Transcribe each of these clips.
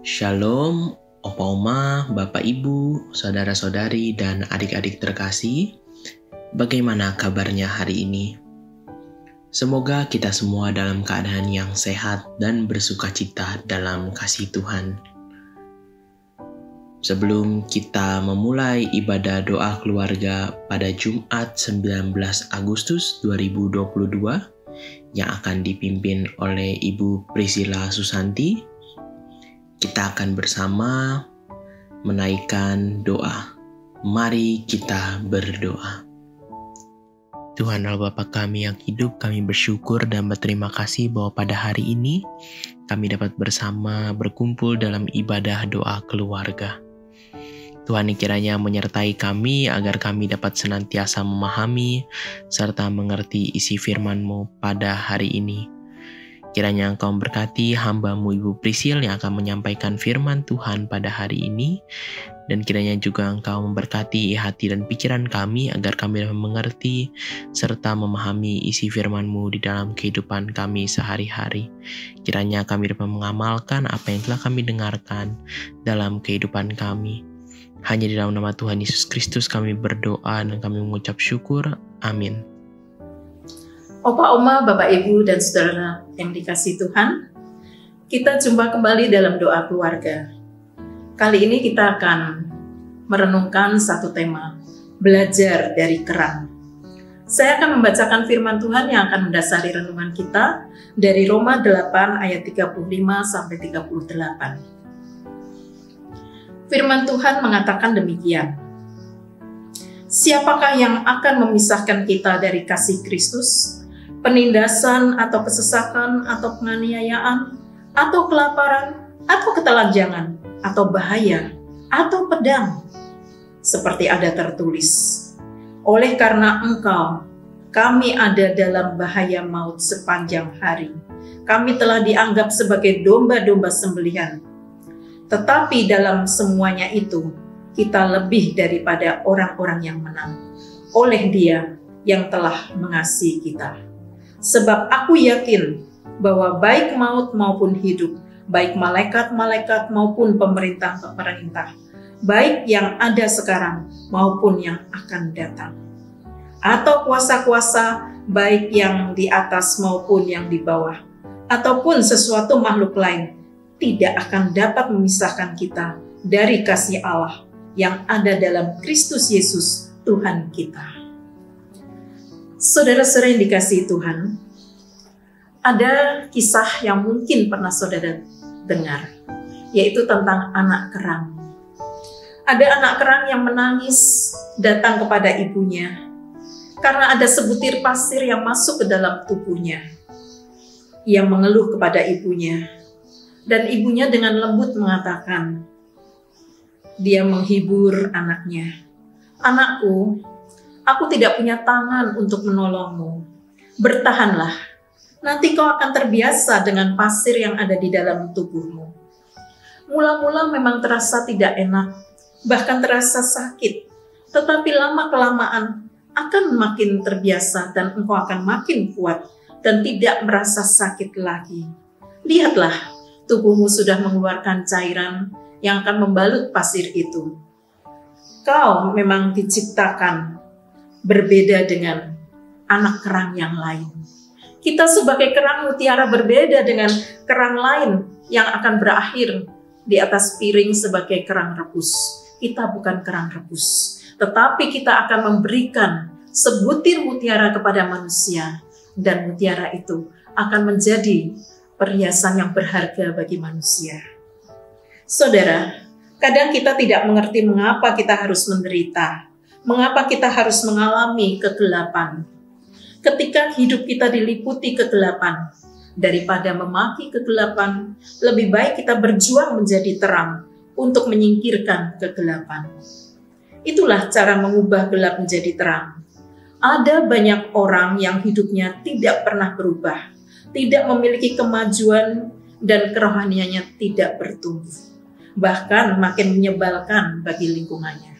Shalom, Opa Oma, Bapak Ibu, Saudara-saudari, dan adik-adik terkasih. Bagaimana kabarnya hari ini? Semoga kita semua dalam keadaan yang sehat dan bersukacita dalam kasih Tuhan. Sebelum kita memulai ibadah doa keluarga pada Jumat 19 Agustus 2022 yang akan dipimpin oleh Ibu Priscilla Susanti, kita akan bersama menaikkan doa. Mari kita berdoa. Tuhan Allah Bapa kami yang hidup, kami bersyukur dan berterima kasih bahwa pada hari ini kami dapat bersama berkumpul dalam ibadah doa keluarga. Tuhan kiranya menyertai kami agar kami dapat senantiasa memahami serta mengerti isi firman-Mu pada hari ini. Kiranya Engkau memberkati hamba-Mu Ibu Prisil yang akan menyampaikan firman Tuhan pada hari ini. Dan kiranya juga Engkau memberkati hati dan pikiran kami agar kami dapat mengerti serta memahami isi firman-Mu di dalam kehidupan kami sehari-hari. Kiranya kami dapat mengamalkan apa yang telah kami dengarkan dalam kehidupan kami. Hanya di dalam nama Tuhan Yesus Kristus kami berdoa dan kami mengucap syukur. Amin. Opa, Oma, Bapak, Ibu, dan Saudara yang dikasihi Tuhan, kita jumpa kembali dalam doa keluarga. Kali ini kita akan merenungkan satu tema, belajar dari kerang. Saya akan membacakan firman Tuhan yang akan mendasari renungan kita dari Roma 8 ayat 35-38. Firman Tuhan mengatakan demikian. Siapakah yang akan memisahkan kita dari kasih Kristus? Penindasan atau kesesakan atau penganiayaan atau kelaparan atau ketelanjangan atau bahaya atau pedang, seperti ada tertulis, oleh karena Engkau kami ada dalam bahaya maut sepanjang hari, kami telah dianggap sebagai domba-domba sembelihan. Tetapi dalam semuanya itu kita lebih daripada orang-orang yang menang oleh Dia yang telah mengasihi kita. Sebab aku yakin bahwa baik maut maupun hidup, baik malaikat-malaikat maupun pemerintah-pemerintah, baik yang ada sekarang maupun yang akan datang, atau kuasa-kuasa, baik yang di atas maupun yang di bawah, ataupun sesuatu makhluk lain, tidak akan dapat memisahkan kita dari kasih Allah yang ada dalam Kristus Yesus Tuhan kita. Saudara-saudara yang dikasihi Tuhan, ada kisah yang mungkin pernah saudara dengar, yaitu tentang anak kerang. Ada anak kerang yang menangis datang kepada ibunya karena ada sebutir pasir yang masuk ke dalam tubuhnya. Ia mengeluh kepada ibunya, dan ibunya dengan lembut mengatakan, dia menghibur anaknya, "Anakku, aku tidak punya tangan untuk menolongmu. Bertahanlah, nanti kau akan terbiasa dengan pasir yang ada di dalam tubuhmu." Mula-mula memang terasa tidak enak, bahkan terasa sakit. Tetapi lama-kelamaan akan makin terbiasa dan engkau akan makin kuat dan tidak merasa sakit lagi. Lihatlah, tubuhmu sudah mengeluarkan cairan yang akan membalut pasir itu. Kau memang diciptakan berbeda dengan anak kerang yang lain. Kita sebagai kerang mutiara berbeda dengan kerang lain yang akan berakhir di atas piring sebagai kerang rebus. Kita bukan kerang rebus, tetapi kita akan memberikan sebutir mutiara kepada manusia, dan mutiara itu akan menjadi perhiasan yang berharga bagi manusia. Saudara, kadang kita tidak mengerti mengapa kita harus menderita. Mengapa kita harus mengalami kegelapan? Ketika hidup kita diliputi kegelapan, daripada memaki kegelapan, lebih baik kita berjuang menjadi terang untuk menyingkirkan kegelapan. Itulah cara mengubah gelap menjadi terang. Ada banyak orang yang hidupnya tidak pernah berubah, tidak memiliki kemajuan, dan kerohaniannya tidak bertumbuh, bahkan makin menyebalkan bagi lingkungannya.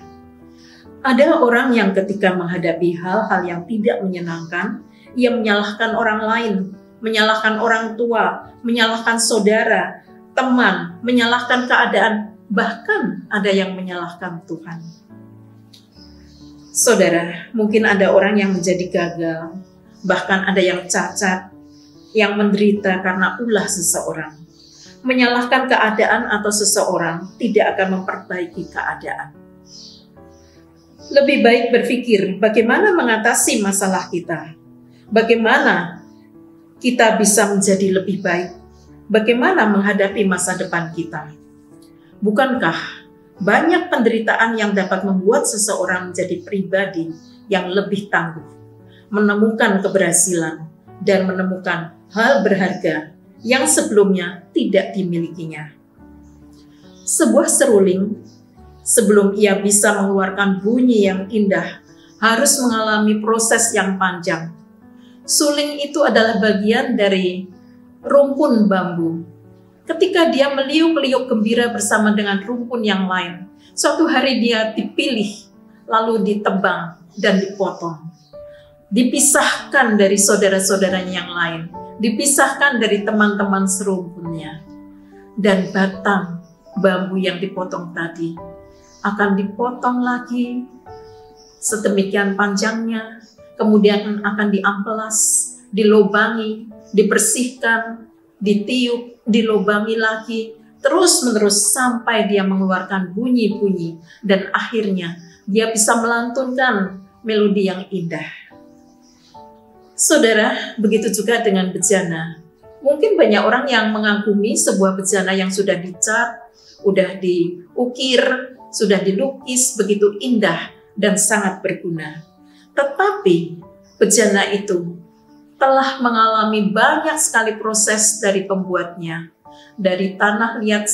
Ada orang yang ketika menghadapi hal-hal yang tidak menyenangkan, ia menyalahkan orang lain, menyalahkan orang tua, menyalahkan saudara, teman, menyalahkan keadaan, bahkan ada yang menyalahkan Tuhan. Saudara, mungkin ada orang yang menjadi gagal, bahkan ada yang cacat, yang menderita karena ulah seseorang. Menyalahkan keadaan atau seseorang tidak akan memperbaiki keadaan. Lebih baik berpikir bagaimana mengatasi masalah kita, bagaimana kita bisa menjadi lebih baik, bagaimana menghadapi masa depan kita. Bukankah banyak penderitaan yang dapat membuat seseorang menjadi pribadi yang lebih tangguh, menemukan keberhasilan, dan menemukan hal berharga yang sebelumnya tidak dimilikinya. Sebuah seruling, sebelum ia bisa mengeluarkan bunyi yang indah, harus mengalami proses yang panjang. Suling itu adalah bagian dari rumpun bambu. Ketika dia meliuk-liuk gembira bersama dengan rumpun yang lain, suatu hari dia dipilih, lalu ditebang dan dipotong. Dipisahkan dari saudara-saudaranya yang lain, dipisahkan dari teman-teman serumpunnya. Dan batang bambu yang dipotong tadi akan dipotong lagi sedemikian panjangnya, kemudian akan diamplas, dilobangi, dibersihkan, ditiup, dilobangi lagi, terus-menerus sampai dia mengeluarkan bunyi-bunyi dan akhirnya dia bisa melantunkan melodi yang indah. Saudara, begitu juga dengan bejana. Mungkin banyak orang yang mengagumi sebuah bejana yang sudah dicat, sudah diukir, sudah dilukis begitu indah dan sangat berguna. Tetapi bejana itu telah mengalami banyak sekali proses dari pembuatnya, dari tanah liat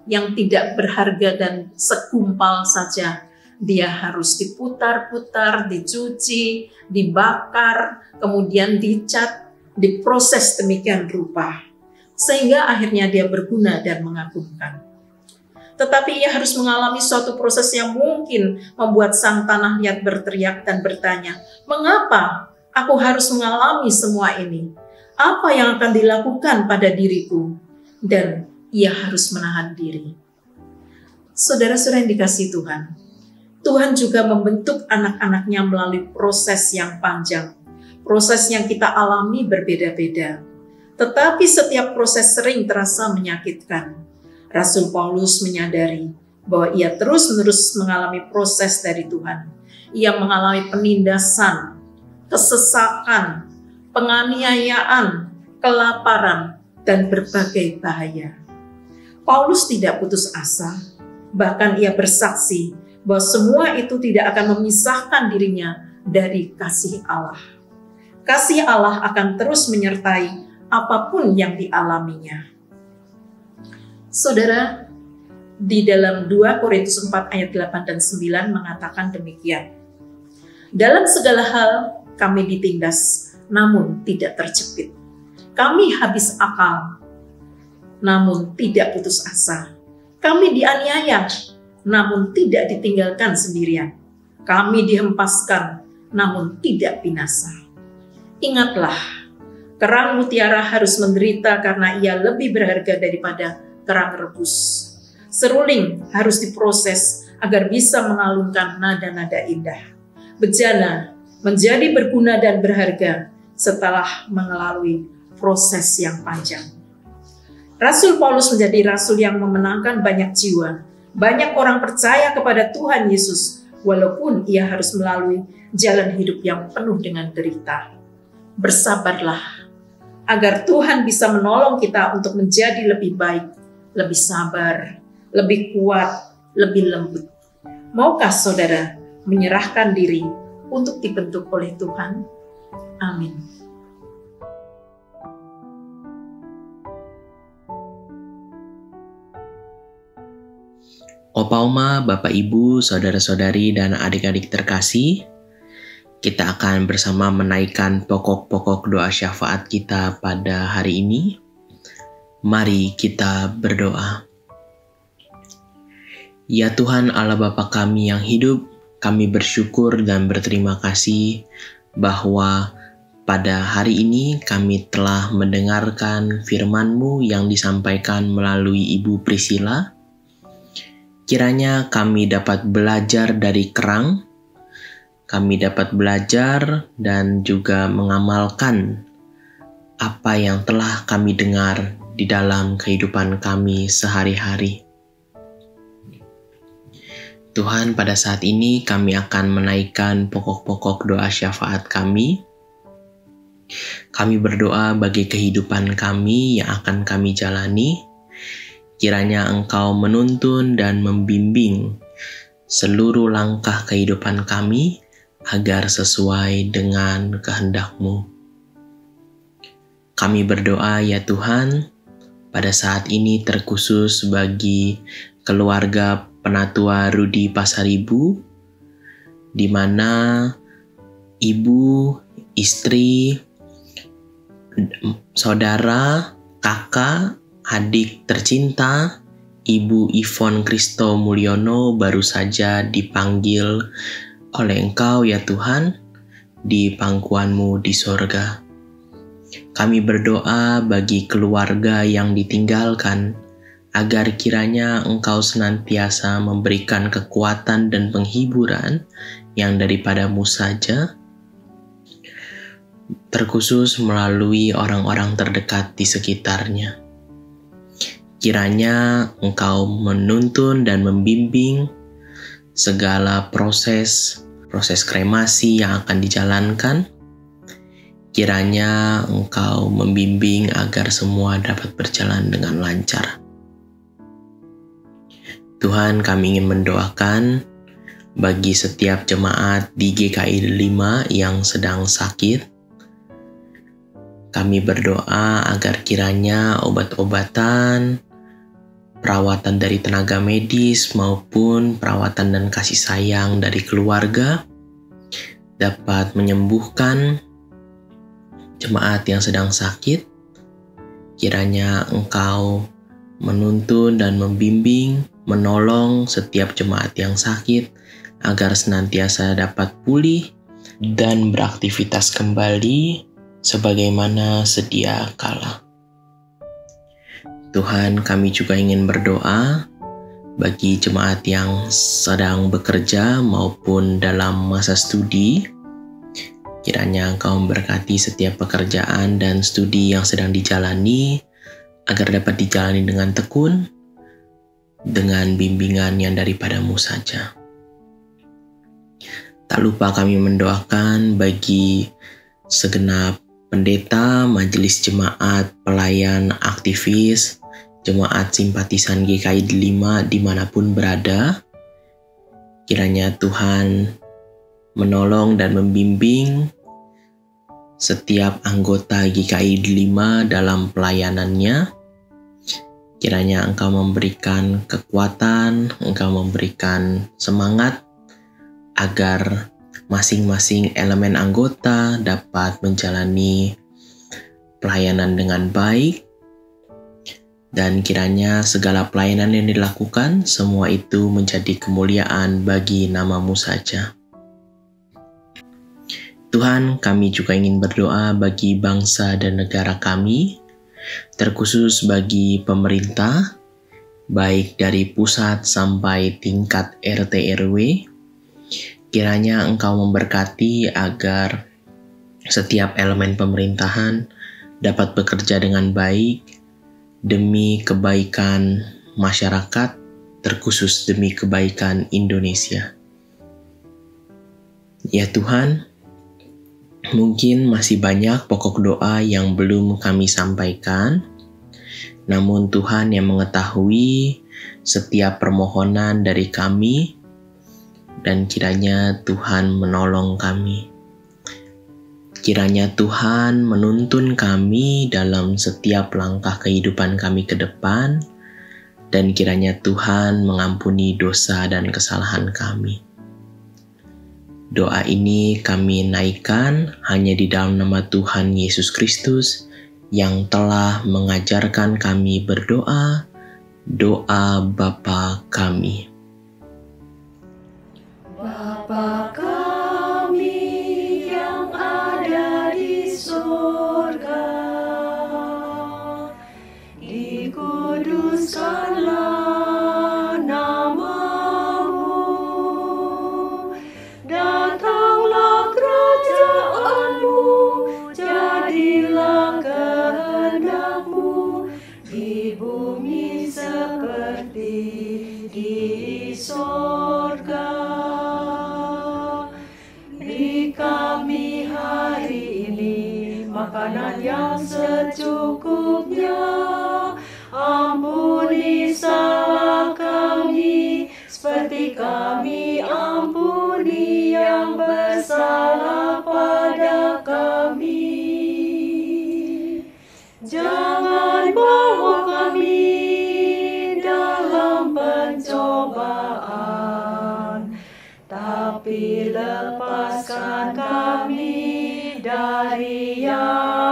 yang tidak berharga dan segumpal saja. Dia harus diputar-putar, dicuci, dibakar, kemudian dicat, diproses demikian rupa, sehingga akhirnya dia berguna dan mengagumkan. Tetapi ia harus mengalami suatu proses yang mungkin membuat sang tanah liat berteriak dan bertanya, "Mengapa aku harus mengalami semua ini? Apa yang akan dilakukan pada diriku?" Dan ia harus menahan diri. Saudara-saudara yang dikasihi Tuhan, Tuhan juga membentuk anak-anaknya melalui proses yang panjang. Proses yang kita alami berbeda-beda. Tetapi setiap proses sering terasa menyakitkan. Rasul Paulus menyadari bahwa ia terus-menerus mengalami proses dari Tuhan. Ia mengalami penindasan, kesesakan, penganiayaan, kelaparan, dan berbagai bahaya. Paulus tidak putus asa, bahkan ia bersaksi bahwa semua itu tidak akan memisahkan dirinya dari kasih Allah. Kasih Allah akan terus menyertai apapun yang dialaminya. Saudara, di dalam 2 Korintus 4 ayat 8 dan 9 mengatakan demikian. Dalam segala hal kami ditindas, namun tidak terjepit. Kami habis akal, namun tidak putus asa. Kami dianiaya, namun tidak ditinggalkan sendirian. Kami dihempaskan, namun tidak binasa. Ingatlah, kerang mutiara harus menderita karena ia lebih berharga daripada kerang rebus. Seruling harus diproses agar bisa mengalunkan nada-nada indah. Bejana menjadi berguna dan berharga setelah melalui proses yang panjang. Rasul Paulus menjadi rasul yang memenangkan banyak jiwa. Banyak orang percaya kepada Tuhan Yesus, walaupun ia harus melalui jalan hidup yang penuh dengan derita. Bersabarlah, agar Tuhan bisa menolong kita untuk menjadi lebih baik, lebih sabar, lebih kuat, lebih lembut. Maukah saudara menyerahkan diri untuk dibentuk oleh Tuhan? Amin. Opa Oma, Bapak Ibu, Saudara-saudari, dan adik-adik terkasih, kita akan bersama menaikkan pokok-pokok doa syafaat kita pada hari ini. Mari kita berdoa. Ya Tuhan Allah Bapa kami yang hidup, kami bersyukur dan berterima kasih bahwa pada hari ini kami telah mendengarkan firman-Mu yang disampaikan melalui Ibu Priscilla. Kiranya kami dapat belajar dari kerang, kami dapat belajar dan juga mengamalkan apa yang telah kami dengar di dalam kehidupan kami sehari-hari. Tuhan, pada saat ini kami akan menaikkan pokok-pokok doa syafaat kami. Kami berdoa bagi kehidupan kami yang akan kami jalani. Kiranya Engkau menuntun dan membimbing seluruh langkah kehidupan kami agar sesuai dengan kehendak-Mu. Kami berdoa ya Tuhan, pada saat ini terkhusus bagi keluarga Penatua Rudi Pasaribu, di mana ibu, istri, saudara, kakak, adik tercinta, Ibu Ivon Kristo Mulyono baru saja dipanggil oleh Engkau ya Tuhan di pangkuan-Mu di sorga. Kami berdoa bagi keluarga yang ditinggalkan, agar kiranya Engkau senantiasa memberikan kekuatan dan penghiburan yang daripada-Mu saja, terkhusus melalui orang-orang terdekat di sekitarnya. Kiranya Engkau menuntun dan membimbing segala proses kremasi yang akan dijalankan. Kiranya Engkau membimbing agar semua dapat berjalan dengan lancar. Tuhan, kami ingin mendoakan bagi setiap jemaat di GKI 5 yang sedang sakit. Kami berdoa agar kiranya obat-obatan, perawatan dari tenaga medis maupun perawatan dan kasih sayang dari keluarga dapat menyembuhkan jemaat yang sedang sakit. Kiranya Engkau menuntun dan membimbing, menolong setiap jemaat yang sakit agar senantiasa dapat pulih dan beraktivitas kembali sebagaimana sedia kala. Tuhan, kami juga ingin berdoa bagi jemaat yang sedang bekerja maupun dalam masa studi. Kiranya Engkau memberkati setiap pekerjaan dan studi yang sedang dijalani, agar dapat dijalani dengan tekun, dengan bimbingan yang daripada-Mu saja. Tak lupa kami mendoakan bagi segenap pendeta, majelis jemaat, pelayan, aktivis, jemaat simpatisan GKI 5 dimanapun berada. Kiranya Tuhan menolong dan membimbing setiap anggota GKI 5 dalam pelayanannya. Kiranya Engkau memberikan kekuatan, Engkau memberikan semangat agar masing-masing elemen anggota dapat menjalani pelayanan dengan baik. Dan kiranya segala pelayanan yang dilakukan, semua itu menjadi kemuliaan bagi nama-Mu saja. Tuhan, kami juga ingin berdoa bagi bangsa dan negara kami, terkhusus bagi pemerintah, baik dari pusat sampai tingkat RT RW. Kiranya Engkau memberkati agar setiap elemen pemerintahan dapat bekerja dengan baik demi kebaikan masyarakat, terkhusus demi kebaikan Indonesia. Ya Tuhan, mungkin masih banyak pokok doa yang belum kami sampaikan, namun Tuhan yang mengetahui setiap permohonan dari kami, dan kiranya Tuhan menolong kami. Kiranya Tuhan menuntun kami dalam setiap langkah kehidupan kami ke depan, dan kiranya Tuhan mengampuni dosa dan kesalahan kami. Doa ini kami naikkan hanya di dalam nama Tuhan Yesus Kristus yang telah mengajarkan kami berdoa, doa Bapa kami. Bapa kami yang ada di makanan yang secukupnya. Ampuni salah kami, seperti kami ampuni yang bersalah pada kami. Jangan bawa kami dalam pencobaan, tapi lepaskan kami dari yang